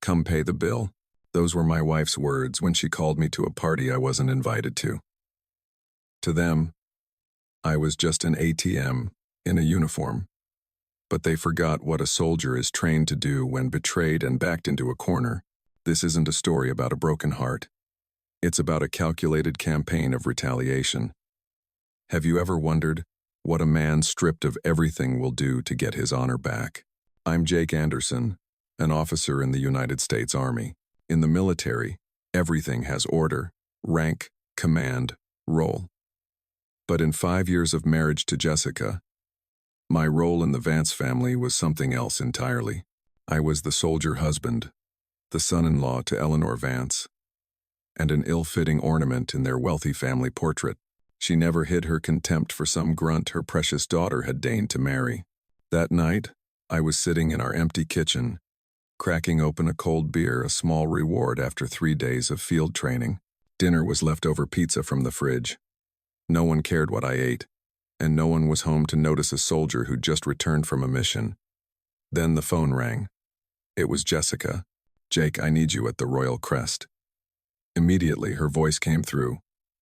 Come pay the bill. Those were my wife's words when she called me to a party I wasn't invited to. To them, I was just an ATM in a uniform. But they forgot what a soldier is trained to do when betrayed and backed into a corner. This isn't a story about a broken heart. It's about a calculated campaign of retaliation. Have you ever wondered what a man stripped of everything will do to get his honor back? I'm Jake Anderson, an officer in the United States Army. In the military, everything has order, rank, command, role. But in 5 years of marriage to Jessica, my role in the Vance family was something else entirely. I was the soldier husband, the son-in-law to Eleanor Vance, and an ill-fitting ornament in their wealthy family portrait. She never hid her contempt for some grunt her precious daughter had deigned to marry. That night, I was sitting in our empty kitchen, cracking open a cold beer, a small reward after 3 days of field training. Dinner was leftover pizza from the fridge. No one cared what I ate, and no one was home to notice a soldier who'd just returned from a mission. Then the phone rang. It was Jessica. "Jake, I need you at the Royal Crest." Immediately, her voice came through,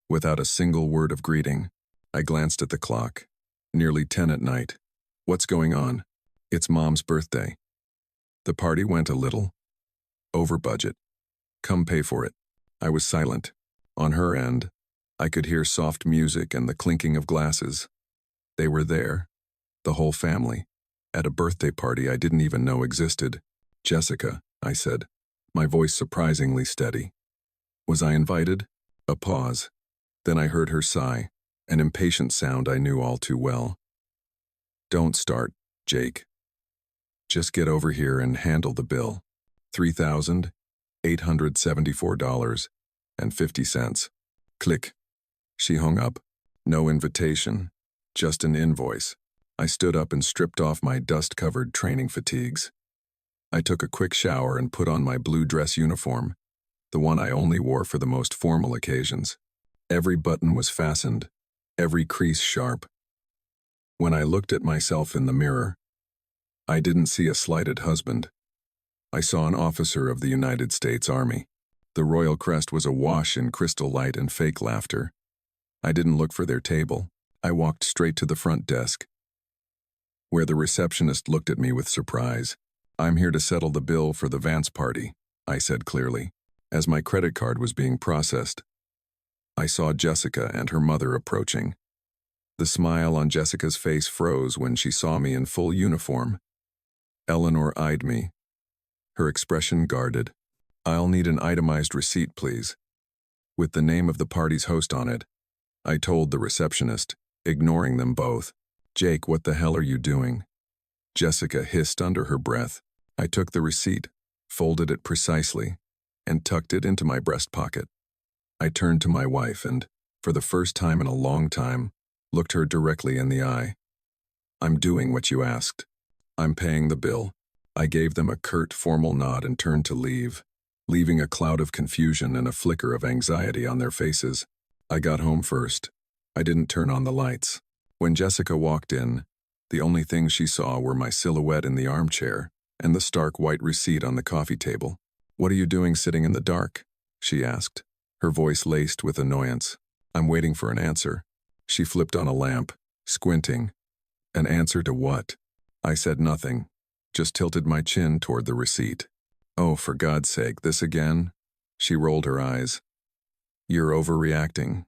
without a single word of greeting. I glanced at the clock. Nearly 10 at night. "What's going on?" "It's Mom's birthday. The party went a little over budget. Come pay for it." I was silent. On her end, I could hear soft music and the clinking of glasses. They were there, the whole family, at a birthday party I didn't even know existed. "Jessica," I said, my voice surprisingly steady. "Was I invited?" A pause. Then I heard her sigh, an impatient sound I knew all too well. "Don't start, Jake. Just get over here and handle the bill. $3,874.50. Click. She hung up. No invitation, just an invoice. I stood up and stripped off my dust-covered training fatigues. I took a quick shower and put on my blue dress uniform, the one I only wore for the most formal occasions. Every button was fastened, every crease sharp. When I looked at myself in the mirror, I didn't see a slighted husband. I saw an officer of the United States Army. The Royal Crest was awash in crystal light and fake laughter. I didn't look for their table. I walked straight to the front desk, where the receptionist looked at me with surprise. "I'm here to settle the bill for the Vance party," I said clearly. As my credit card was being processed, I saw Jessica and her mother approaching. The smile on Jessica's face froze when she saw me in full uniform. Eleanor eyed me, her expression guarded. "I'll need an itemized receipt, please, with the name of the party's host on it," I told the receptionist, ignoring them both. "Jake, what the hell are you doing?" Jessica hissed under her breath. I took the receipt, folded it precisely, and tucked it into my breast pocket. I turned to my wife and, for the first time in a long time, looked her directly in the eye. "I'm doing what you asked. I'm paying the bill." I gave them a curt, formal nod and turned to leave, leaving a cloud of confusion and a flicker of anxiety on their faces. I got home first. I didn't turn on the lights. When Jessica walked in, the only things she saw were my silhouette in the armchair and the stark white receipt on the coffee table. "What are you doing sitting in the dark?" she asked, her voice laced with annoyance. "I'm waiting for an answer." She flipped on a lamp, squinting. "An answer to what?" I said nothing, just tilted my chin toward the receipt. "Oh, for God's sake, this again?" She rolled her eyes. "You're overreacting.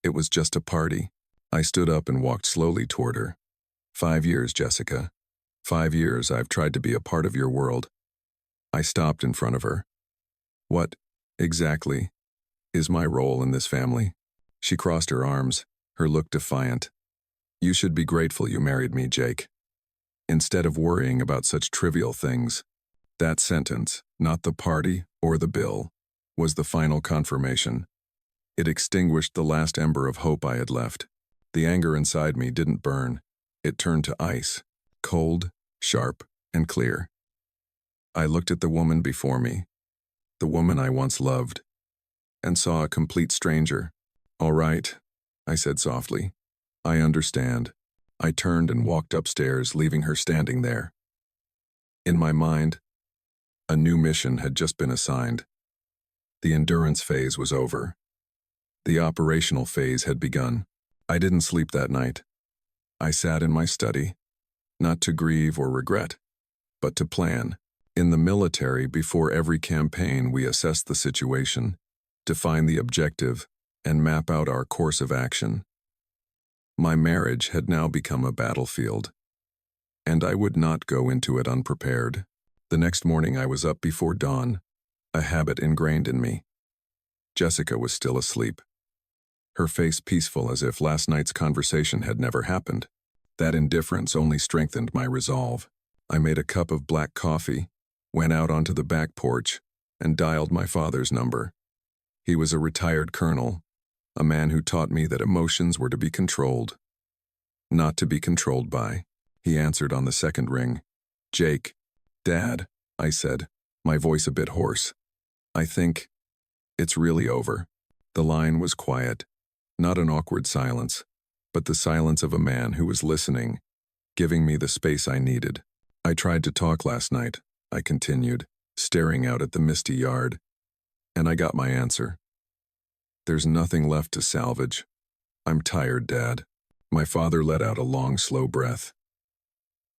It was just a party." I stood up and walked slowly toward her. 5 years, Jessica. 5 years I've tried to be a part of your world." I stopped in front of her. "What, exactly, is my role in this family?" She crossed her arms, her look defiant. "You should be grateful you married me, Jake. Instead of worrying about such trivial things." That sentence, not the party or the bill, was the final confirmation. It extinguished the last ember of hope I had left. The anger inside me didn't burn. It turned to ice, cold, sharp, and clear. I looked at the woman before me, the woman I once loved, and saw a complete stranger. "All right," I said softly. "I understand." I turned and walked upstairs, leaving her standing there. In my mind, A new mission had just been assigned. The endurance phase was over. The operational phase had begun. I didn't sleep that night. I sat in my study, not to grieve or regret, but to plan. In the military, before every campaign, we assess the situation, define the objective, and map out our course of action. My marriage had now become a battlefield, and I would not go into it unprepared. The next morning I was up before dawn, a habit ingrained in me. Jessica was still asleep, her face peaceful as if last night's conversation had never happened. That indifference only strengthened my resolve. I made a cup of black coffee, went out onto the back porch, and dialed my father's number. He was a retired colonel, a man who taught me that emotions were to be controlled, not to be controlled by. He answered on the second ring. "Jake." "Dad," I said, my voice a bit hoarse. "I think it's really over." The line was quiet, not an awkward silence, but the silence of a man who was listening, giving me the space I needed. "I tried to talk last night," I continued, staring out at the misty yard, "and I got my answer. There's nothing left to salvage. I'm tired, Dad." My father let out a long, slow breath.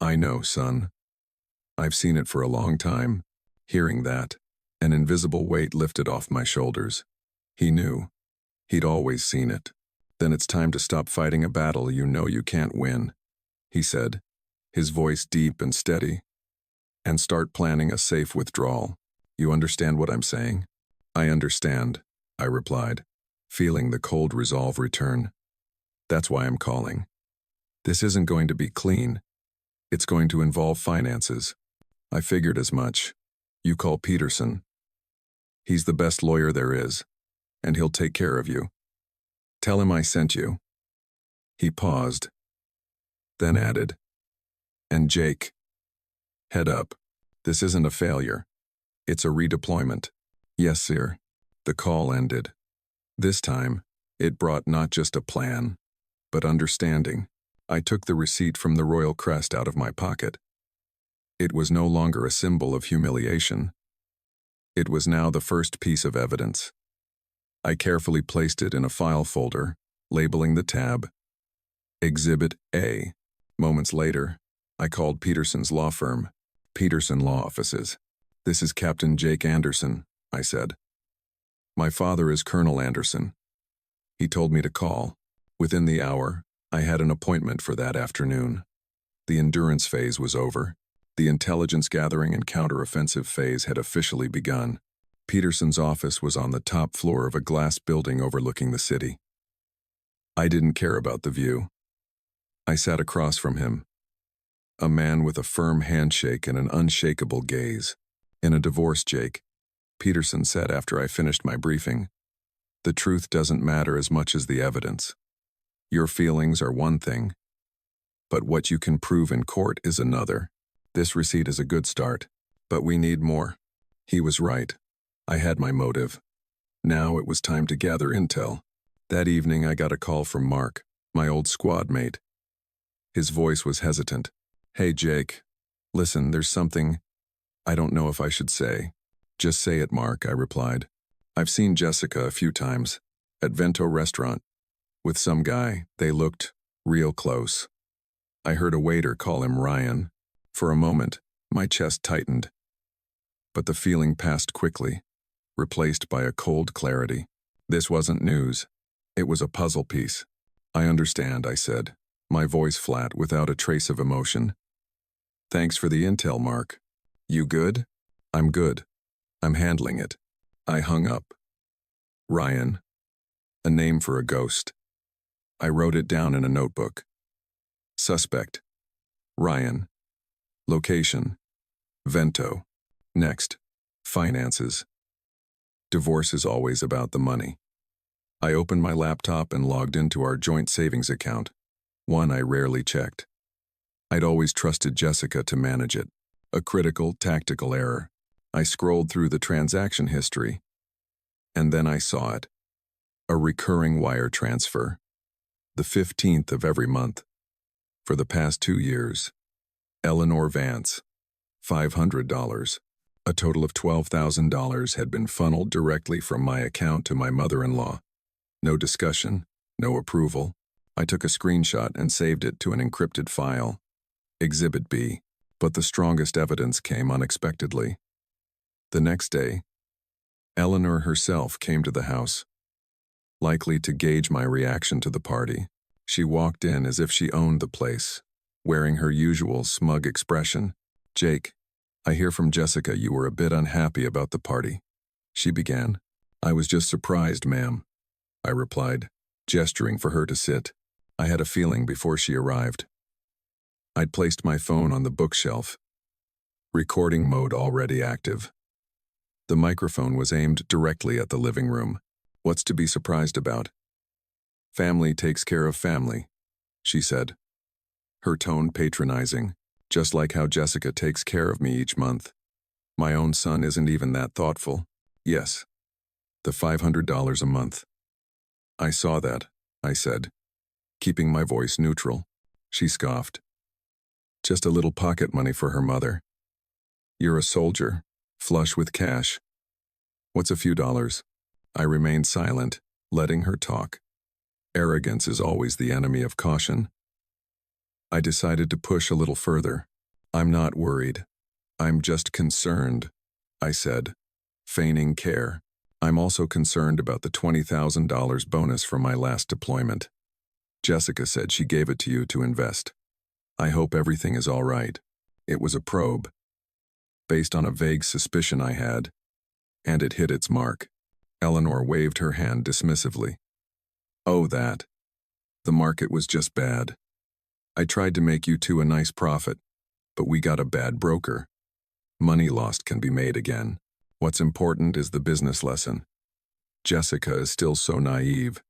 "I know, son. I've seen it for a long time." Hearing that, an invisible weight lifted off my shoulders. He knew. He'd always seen it. "Then it's time to stop fighting a battle you know you can't win," he said, his voice deep and steady, "and start planning a safe withdrawal. You understand what I'm saying?" "I understand," I replied, feeling the cold resolve return. "That's why I'm calling. This isn't going to be clean. It's going to involve finances. I figured as much. You call Peterson. He's the best lawyer there is, and he'll take care of you. Tell him I sent you." He paused, then added, "And Jake, head up. This isn't a failure. It's a redeployment." "Yes, sir." The call ended. This time, it brought not just a plan, but understanding. I took the receipt from the Royal Crest out of my pocket. It was no longer a symbol of humiliation. It was now the first piece of evidence. I carefully placed it in a file folder, labeling the tab Exhibit A. Moments later, I called Peterson's law firm, Peterson Law Offices. "This is Captain Jake Anderson," I said. "My father is Colonel Anderson. He told me to call." Within the hour, I had an appointment for that afternoon. The endurance phase was over. The intelligence gathering and counteroffensive phase had officially begun. Peterson's office was on the top floor of a glass building overlooking the city. I didn't care about the view. I sat across from him, a man with a firm handshake and an unshakable gaze. "In a divorce, Jake," Peterson said after I finished my briefing, "the truth doesn't matter as much as the evidence. Your feelings are one thing, but what you can prove in court is another. This receipt is a good start, but we need more." He was right. I had my motive. Now it was time to gather intel. That evening I got a call from Mark, my old squad mate. His voice was hesitant. "Hey, Jake. Listen, there's something I don't know if I should say." "Just say it, Mark," I replied. "I've seen Jessica a few times, at Vento Restaurant, with some guy. They looked real close. I heard a waiter call him Ryan. For a moment, my chest tightened. But the feeling passed quickly, replaced by a cold clarity. This wasn't news. It was a puzzle piece. "I understand," I said, my voice flat without a trace of emotion. "Thanks for the intel, Mark. You good?" "I'm good. I'm handling it." I hung up. Ryan. A name for a ghost. I wrote it down in a notebook. Suspect. Ryan. Location. Vento. Next. Finances. Divorce is always about the money. I opened my laptop and logged into our joint savings account, one I rarely checked. I'd always trusted Jessica to manage it. A critical, tactical error. I scrolled through the transaction history, and then I saw it. A recurring wire transfer. The 15th of every month. For the past 2 years. Eleanor Vance. $500. A total of $12,000 had been funneled directly from my account to my mother-in-law. No discussion, no approval. I took a screenshot and saved it to an encrypted file. Exhibit B. But the strongest evidence came unexpectedly. The next day, Eleanor herself came to the house. Likely to gauge my reaction to the party, she walked in as if she owned the place, wearing her usual smug expression. "Jake, I hear from Jessica you were a bit unhappy about the party," she began. "I was just surprised, ma'am," I replied, gesturing for her to sit. I had a feeling before she arrived. I'd placed my phone on the bookshelf, recording mode already active. The microphone was aimed directly at the living room. "What's to be surprised about? Family takes care of family," she said, her tone patronizing, just like how Jessica takes care of me each month. My own son isn't even that thoughtful. Yes, the $500 a month. "I saw that," I said, keeping my voice neutral. She scoffed. "Just a little pocket money for her mother. You're a soldier, flush with cash. What's a few dollars?" I remained silent, letting her talk. Arrogance is always the enemy of caution. I decided to push a little further. "I'm not worried. I'm just concerned," I said, feigning care. "I'm also concerned about the $20,000 bonus from my last deployment. Jessica said she gave it to you to invest. I hope everything is all right." It was a probe, based on a vague suspicion I had, and it hit its mark. Eleanor waved her hand dismissively. "Oh, that. The market was just bad. I tried to make you two a nice profit, but we got a bad broker. Money lost can be made again. What's important is the business lesson. Jessica is still so naive.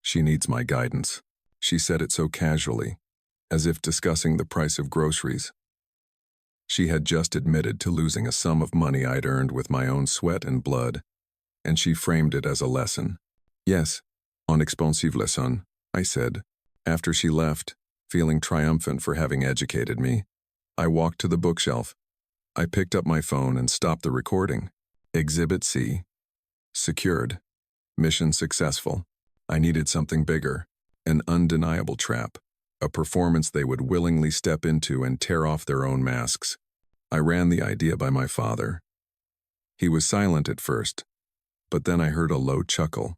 She needs my guidance." She said it so casually, as if discussing the price of groceries. She had just admitted to losing a sum of money I'd earned with my own sweat and blood, and she framed it as a lesson. "Yes, en expensive leçon," I said. After she left, feeling triumphant for having educated me, I walked to the bookshelf. I picked up my phone and stopped the recording. Exhibit C. Secured. Mission successful. I needed something bigger, an undeniable trap, a performance they would willingly step into and tear off their own masks. I ran the idea by my father. He was silent at first, but then I heard a low chuckle.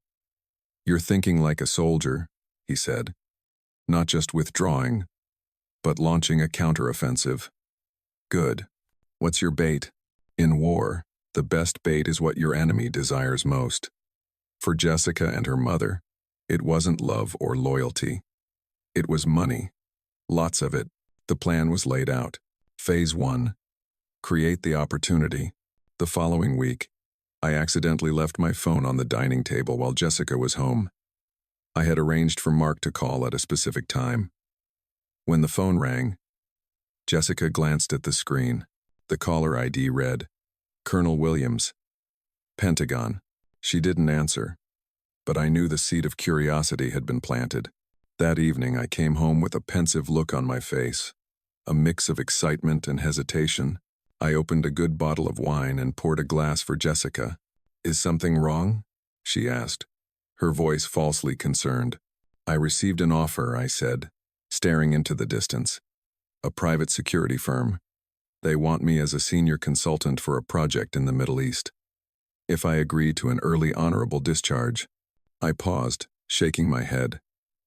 "You're thinking like a soldier," he said. "Not just withdrawing, but launching a counteroffensive. Good. What's your bait? In war, the best bait is what your enemy desires most. For Jessica and her mother, it wasn't love or loyalty. It was money. Lots of it." The plan was laid out. Phase 1. Create the opportunity. The following week, I accidentally left my phone on the dining table while Jessica was home. I had arranged for Mark to call at a specific time. When the phone rang, Jessica glanced at the screen. The caller ID read, "Colonel Williams, Pentagon." She didn't answer, but I knew the seed of curiosity had been planted. That evening I came home with a pensive look on my face, a mix of excitement and hesitation. I opened a good bottle of wine and poured a glass for Jessica. "Is something wrong?" she asked, her voice falsely concerned. "I received an offer," I said, staring into the distance. "A private security firm. They want me as a senior consultant for a project in the Middle East. If I agree to an early honorable discharge." I paused, shaking my head.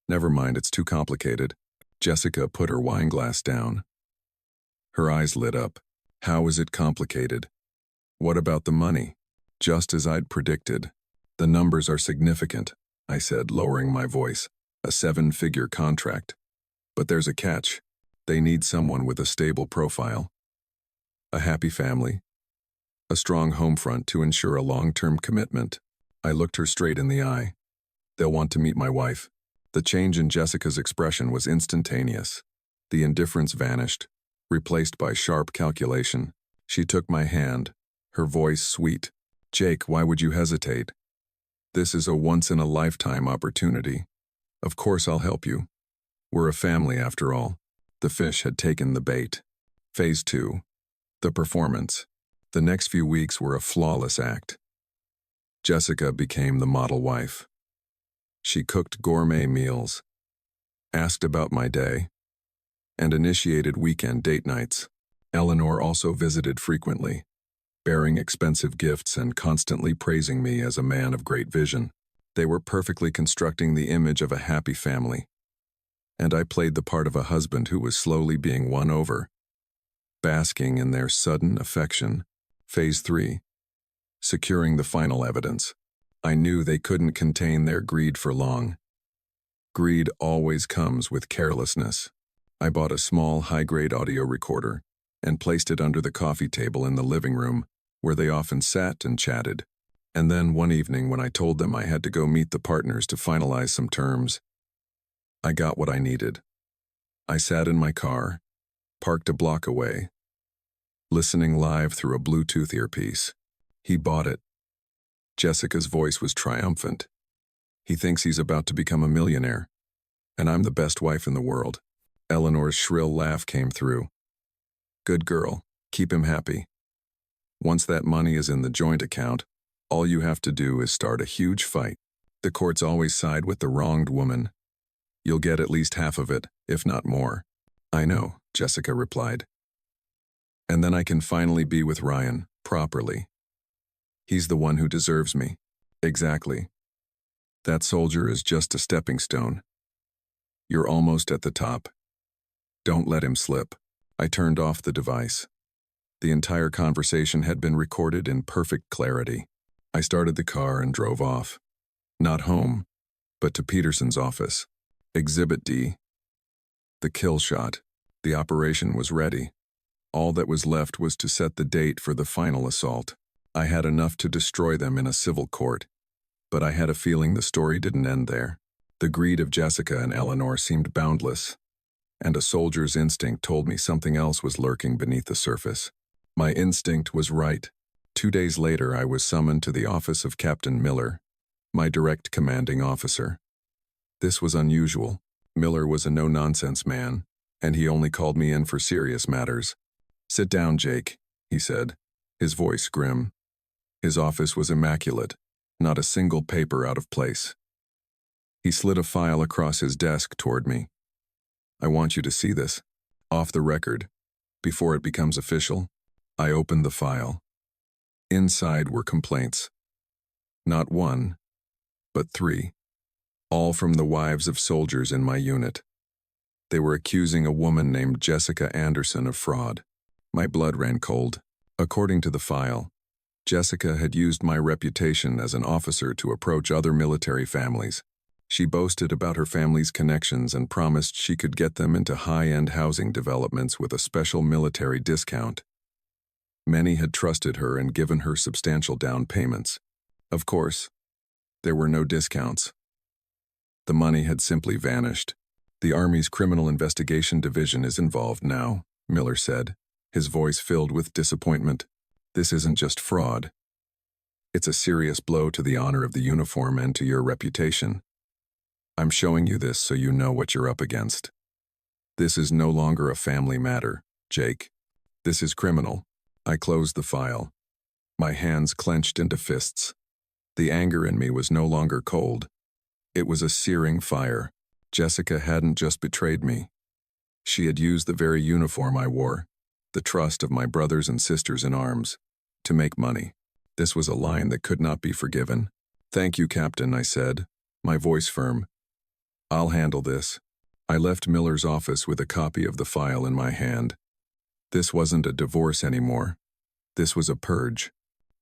"Never mind, it's too complicated." Jessica put her wine glass down. Her eyes lit up. "How is it complicated? What about the money?" "Just as I'd predicted. The numbers are significant," I said, lowering my voice. "A 7-figure contract. But there's a catch. They need someone with a stable profile. A happy family. A strong home front to ensure a long-term commitment." I looked her straight in the eye. "They'll want to meet my wife." The change in Jessica's expression was instantaneous. The indifference vanished, replaced by sharp calculation. She took my hand, her voice sweet. "Jake, why would you hesitate? This is a once-in-a-lifetime opportunity. Of course I'll help you. We're a family after all." The fish had taken the bait. Phase 2. The performance. The next few weeks were a flawless act. Jessica became the model wife. She cooked gourmet meals, asked about my day, and initiated weekend date nights. Eleanor also visited frequently, bearing expensive gifts and constantly praising me as a man of great vision. They were perfectly constructing the image of a happy family, and I played the part of a husband who was slowly being won over, basking in their sudden affection. Phase 3. Securing the final evidence. I knew they couldn't contain their greed for long. Greed always comes with carelessness. I bought a small, high-grade audio recorder and placed it under the coffee table in the living room, where they often sat and chatted. And then one evening when I told them I had to go meet the partners to finalize some terms, I got what I needed. I sat in my car, parked a block away, listening live through a Bluetooth earpiece. He bought it. Jessica's voice was triumphant. He thinks he's about to become a millionaire, and I'm the best wife in the world. Eleanor's shrill laugh came through. Good girl, keep him happy. Once that money is in the joint account, all you have to do is start a huge fight. The courts always side with the wronged woman. You'll get at least half of it, if not more. I know, Jessica replied. And then I can finally be with Ryan, properly. He's the one who deserves me. Exactly. That soldier is just a stepping stone. You're almost at the top. Don't let him slip. I turned off the device. The entire conversation had been recorded in perfect clarity. I started the car and drove off. Not home, but to Peterson's office. Exhibit D. The kill shot. The operation was ready. All that was left was to set the date for the final assault. I had enough to destroy them in a civil court, but I had a feeling the story didn't end there. The greed of Jessica and Eleanor seemed boundless, and a soldier's instinct told me something else was lurking beneath the surface. My instinct was right. 2 days later, I was summoned to the office of Captain Miller, my direct commanding officer. This was unusual. Miller was a no-nonsense man, and he only called me in for serious matters. Sit down, Jake, he said, his voice grim. His office was immaculate, not a single paper out of place. He slid a file across his desk toward me. I want you to see this. Off the record, before it becomes official. I opened the file. Inside were complaints. Not one, but 3. All from the wives of soldiers in my unit. They were accusing a woman named Jessica Anderson of fraud. My blood ran cold. According to the file, Jessica had used my reputation as an officer to approach other military families. She boasted about her family's connections and promised she could get them into high-end housing developments with a special military discount. Many had trusted her and given her substantial down payments. Of course, there were no discounts. The money had simply vanished. The Army's Criminal Investigation Division is involved now, Miller said, his voice filled with disappointment. This isn't just fraud. It's a serious blow to the honor of the uniform and to your reputation. I'm showing you this so you know what you're up against. This is no longer a family matter, Jake. This is criminal. I closed the file. My hands clenched into fists. The anger in me was no longer cold. It was a searing fire. Jessica hadn't just betrayed me. She had used the very uniform I wore, the trust of my brothers and sisters in arms, to make money. This was a line that could not be forgiven. Thank you, Captain, I said, my voice firm. I'll handle this. I left Miller's office with a copy of the file in my hand. This wasn't a divorce anymore. This was a purge.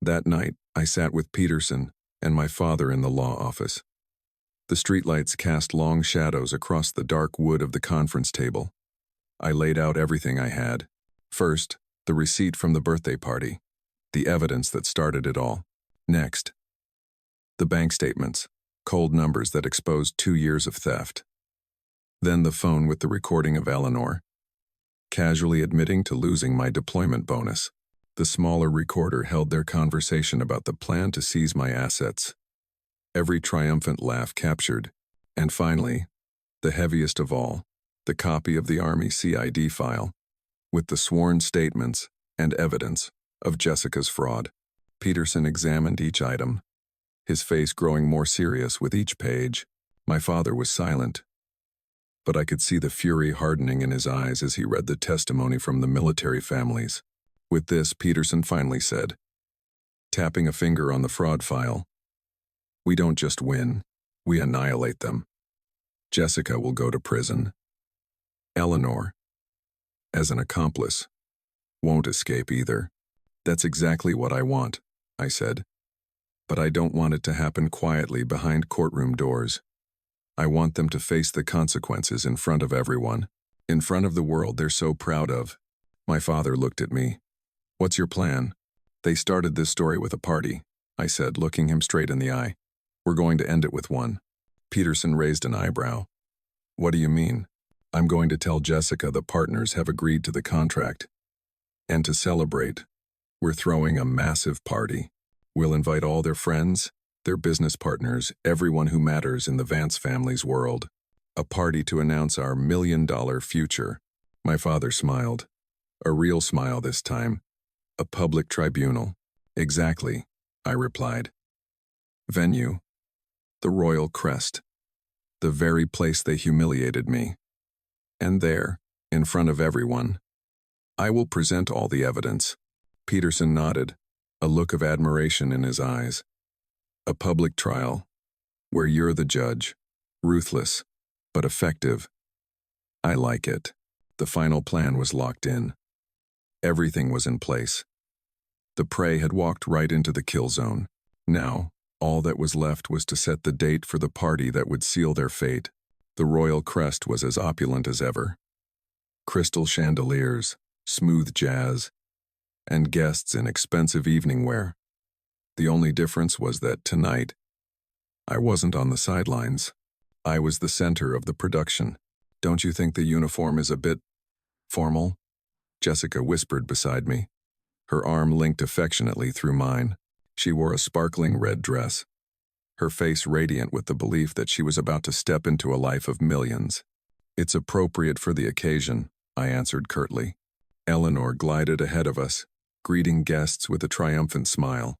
That night, I sat with Peterson and my father in the law office. The streetlights cast long shadows across the dark wood of the conference table. I laid out everything I had. First, the receipt from the birthday party, the evidence that started it all. Next, the bank statements, cold numbers that exposed 2 years of theft. Then the phone with the recording of Eleanor, casually admitting to losing my deployment bonus. The smaller recorder held their conversation about the plan to seize my assets. Every triumphant laugh captured. And finally, the heaviest of all, the copy of the Army CID file, with the sworn statements and evidence. of Jessica's fraud. Peterson examined each item, his face growing more serious with each page. My father was silent, but I could see the fury hardening in his eyes as he read the testimony from the military families. With this, Peterson finally said, tapping a finger on the fraud file, "We don't just win, we annihilate them. Jessica will go to prison. Eleanor, as an accomplice, won't escape either." "That's exactly what I want," I said. "But I don't want it to happen quietly behind courtroom doors. I want them to face the consequences in front of everyone, in front of the world they're so proud of." My father looked at me. "What's your plan?" "They started this story with a party," I said, looking him straight in the eye. "We're going to end it with one." Peterson raised an eyebrow. "What do you mean?" "I'm going to tell Jessica the partners have agreed to the contract. And to celebrate, we're throwing a massive party. We'll invite all their friends, their business partners, everyone who matters in the Vance family's world. A party to announce our $1 million future." My father smiled. A real smile this time. "A public tribunal." "Exactly," I replied. "Venue, the Royal Crest. The very place they humiliated me. And there, in front of everyone, I will present all the evidence." Peterson nodded, a look of admiration in his eyes. "A public trial, where you're the judge, ruthless, but effective. I like it." The final plan was locked in. Everything was in place. The prey had walked right into the kill zone. Now, all that was left was to set the date for the party that would seal their fate. The Royal Crest was as opulent as ever. Crystal chandeliers, smooth jazz, and guests in expensive evening wear. The only difference was that tonight, I wasn't on the sidelines. I was the center of the production. "Don't you think the uniform is a bit formal?" Jessica whispered beside me. Her arm linked affectionately through mine. She wore a sparkling red dress, her face radiant with the belief that she was about to step into a life of millions. "It's appropriate for the occasion," I answered curtly. Eleanor glided ahead of us, greeting guests with a triumphant smile.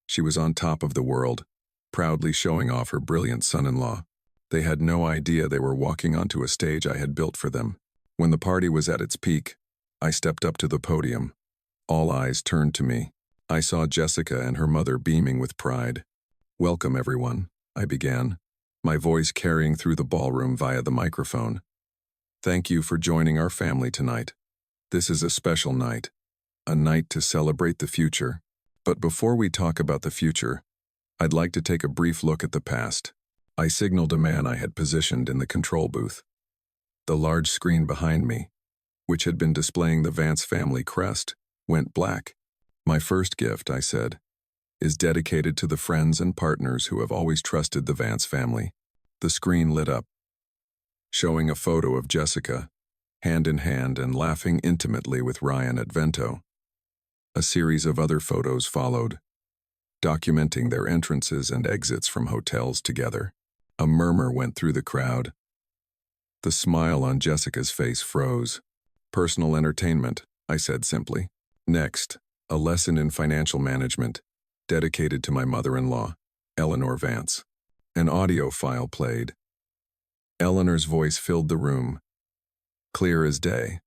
She was on top of the world, proudly showing off her brilliant son-in-law. They had no idea they were walking onto a stage I had built for them. When the party was at its peak, I stepped up to the podium. All eyes turned to me. I saw Jessica and her mother beaming with pride. "Welcome, everyone," I began, my voice carrying through the ballroom via the microphone. "Thank you for joining our family tonight. This is a special night, a night to celebrate the future. But before we talk about the future, I'd like to take a brief look at the past." I signaled a man I had positioned in the control booth. The large screen behind me, which had been displaying the Vance family crest, went black. "My first gift," I said, "is dedicated to the friends and partners who have always trusted the Vance family." The screen lit up, showing a photo of Jessica, hand in hand and laughing intimately with Ryan at Vento. A series of other photos followed, documenting their entrances and exits from hotels together. A murmur went through the crowd. The smile on Jessica's face froze. "Personal entertainment," I said simply. "Next, a lesson in financial management, dedicated to my mother-in-law, Eleanor Vance." An audio file played. Eleanor's voice filled the room, clear as day,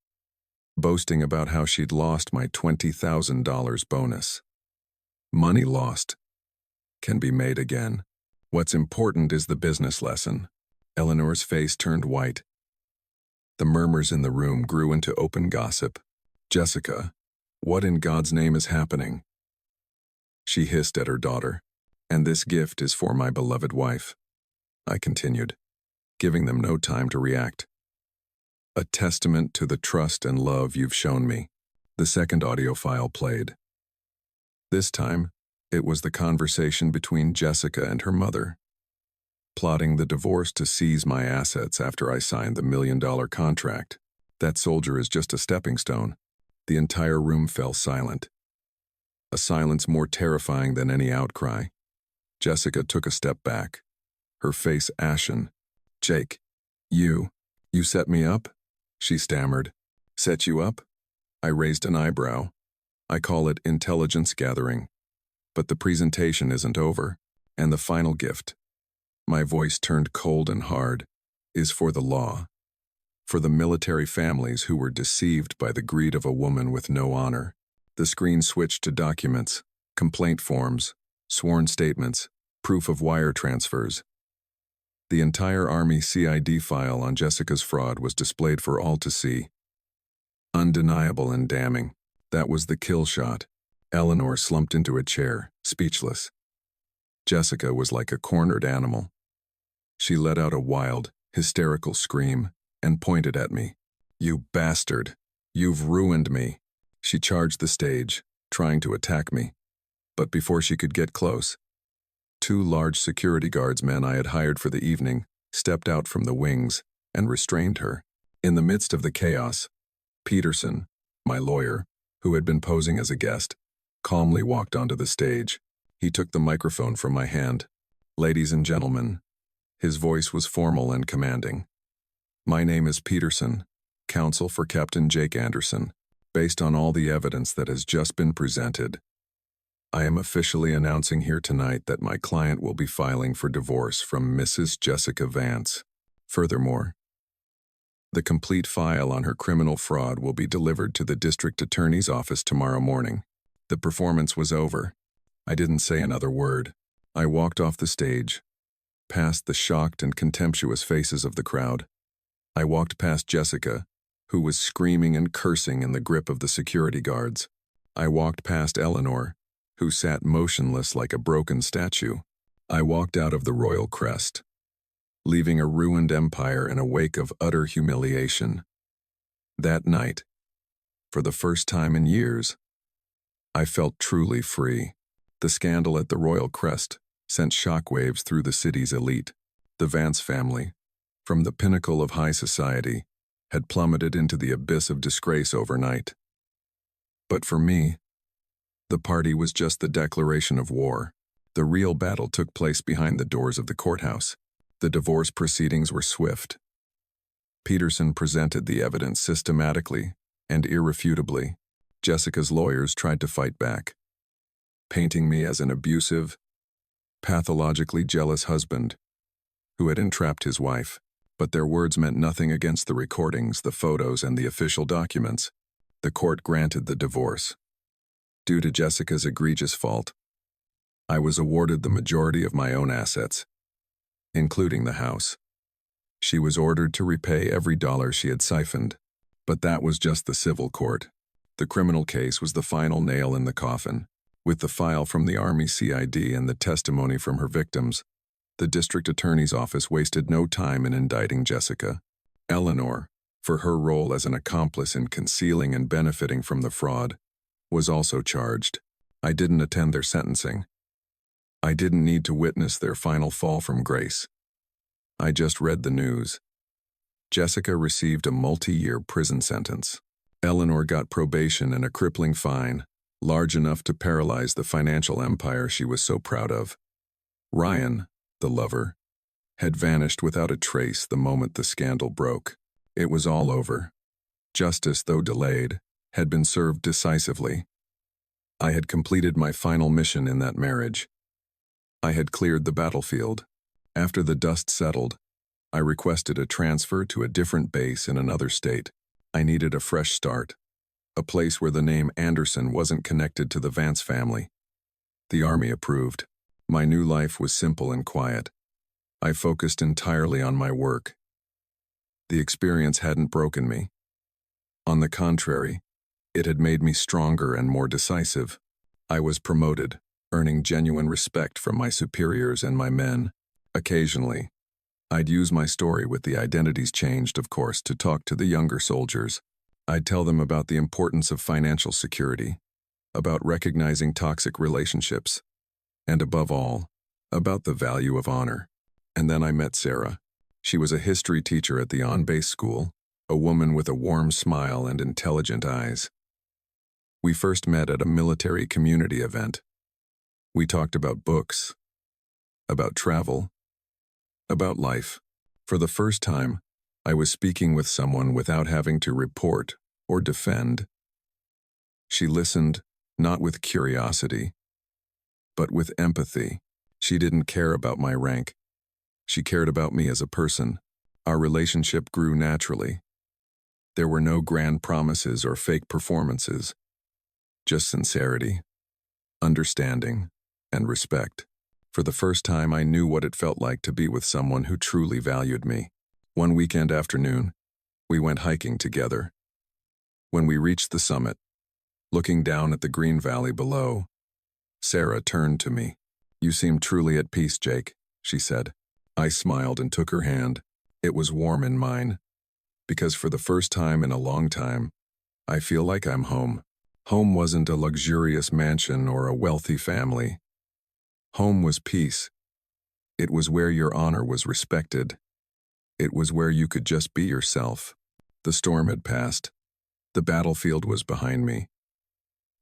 boasting about how she'd lost my $20,000 bonus. Money lost can be made again. What's important is the business lesson. Eleanor's face turned white. The murmurs in the room grew into open gossip. "Jessica, what in God's name is happening?" She hissed at her daughter. "And this gift is for my beloved wife," I continued, giving them no time to react. "A testament to the trust and love you've shown me." The second audio file played. This time, it was the conversation between Jessica and her mother, plotting the divorce to seize my assets after I signed the $1 million contract. That soldier is just a stepping stone. The entire room fell silent, a silence more terrifying than any outcry. Jessica took a step back, her face ashen. "Jake, you set me up?" she stammered. "Set you up?" I raised an eyebrow. I call it intelligence gathering. But the presentation isn't over, and the final gift, my voice turned cold and hard, is for the law. For the military families who were deceived by the greed of a woman with no honor. The screen switched to documents, complaint forms, sworn statements, proof of wire transfers. The entire Army CID file on Jessica's fraud was displayed for all to see. Undeniable and damning. That was the kill shot. Eleanor slumped into a chair, speechless. Jessica was like a cornered animal. She let out a wild, hysterical scream and pointed at me. "You bastard! You've ruined me!" She charged the stage, trying to attack me. But before she could get close, 2 large security guards men I had hired for the evening stepped out from the wings and restrained her. In the midst of the chaos, Peterson, my lawyer, who had been posing as a guest, calmly walked onto the stage. He took the microphone from my hand. "Ladies and gentlemen," his voice was formal and commanding. "My name is Peterson, counsel for Captain Jake Anderson. Based on all the evidence that has just been presented, I am officially announcing here tonight that my client will be filing for divorce from Mrs. Jessica Vance. Furthermore, the complete file on her criminal fraud will be delivered to the district attorney's office tomorrow morning." The performance was over. I didn't say another word. I walked off the stage, past the shocked and contemptuous faces of the crowd. I walked past Jessica, who was screaming and cursing in the grip of the security guards. I walked past Eleanor, who sat motionless like a broken statue. I walked out of the Royal Crest, leaving a ruined empire in a wake of utter humiliation. That night, for the first time in years, I felt truly free. The scandal at the Royal Crest sent shockwaves through the city's elite. The Vance family, from the pinnacle of high society, had plummeted into the abyss of disgrace overnight. But for me, the party was just the declaration of war. The real battle took place behind the doors of the courthouse. The divorce proceedings were swift. Peterson presented the evidence systematically and irrefutably. Jessica's lawyers tried to fight back, painting me as an abusive, pathologically jealous husband who had entrapped his wife. But their words meant nothing against the recordings, the photos, and the official documents. The court granted the divorce. Due to Jessica's egregious fault, I was awarded the majority of my own assets, including the house. She was ordered to repay every dollar she had siphoned, but that was just the civil court. The criminal case was the final nail in the coffin. With the file from the Army CID and the testimony from her victims, the district attorney's office wasted no time in indicting Jessica. Eleanor, for her role as an accomplice in concealing and benefiting from the fraud, was also charged. I didn't attend their sentencing. I didn't need to witness their final fall from grace. I just read the news. Jessica received a multi-year prison sentence. Eleanor got probation and a crippling fine, large enough to paralyze the financial empire she was so proud of. Ryan, the lover, had vanished without a trace the moment the scandal broke. It was all over. Justice, though delayed, had been served decisively. I had completed my final mission in that marriage. I had cleared the battlefield. After the dust settled, I requested a transfer to a different base in another state. I needed a fresh start, a place where the name Anderson wasn't connected to the Vance family. The Army approved. My new life was simple and quiet. I focused entirely on my work. The experience hadn't broken me. On the contrary, it had made me stronger and more decisive. I was promoted, earning genuine respect from my superiors and my men. Occasionally, I'd use my story with the identities changed, of course, to talk to the younger soldiers. I'd tell them about the importance of financial security, about recognizing toxic relationships, and above all, about the value of honor. And then I met Sarah. She was a history teacher at the on-base school, a woman with a warm smile and intelligent eyes. We first met at a military community event. We talked about books, about travel, about life. For the first time, I was speaking with someone without having to report or defend. She listened, not with curiosity, but with empathy. She didn't care about my rank. She cared about me as a person. Our relationship grew naturally. There were no grand promises or fake performances, just sincerity, understanding, and respect. For the first time, I knew what it felt like to be with someone who truly valued me. One weekend afternoon, we went hiking together. When we reached the summit, looking down at the green valley below, Sarah turned to me. "You seem truly at peace, Jake," she said. I smiled and took her hand. It was warm in mine, because for the first time in a long time, I feel like I'm home. Home wasn't a luxurious mansion or a wealthy family. Home was peace. It was where your honor was respected. It was where you could just be yourself. The storm had passed. The battlefield was behind me.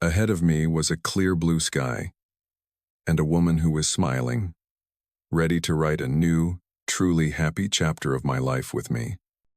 Ahead of me was a clear blue sky, and a woman who was smiling, ready to write a new, truly happy chapter of my life with me.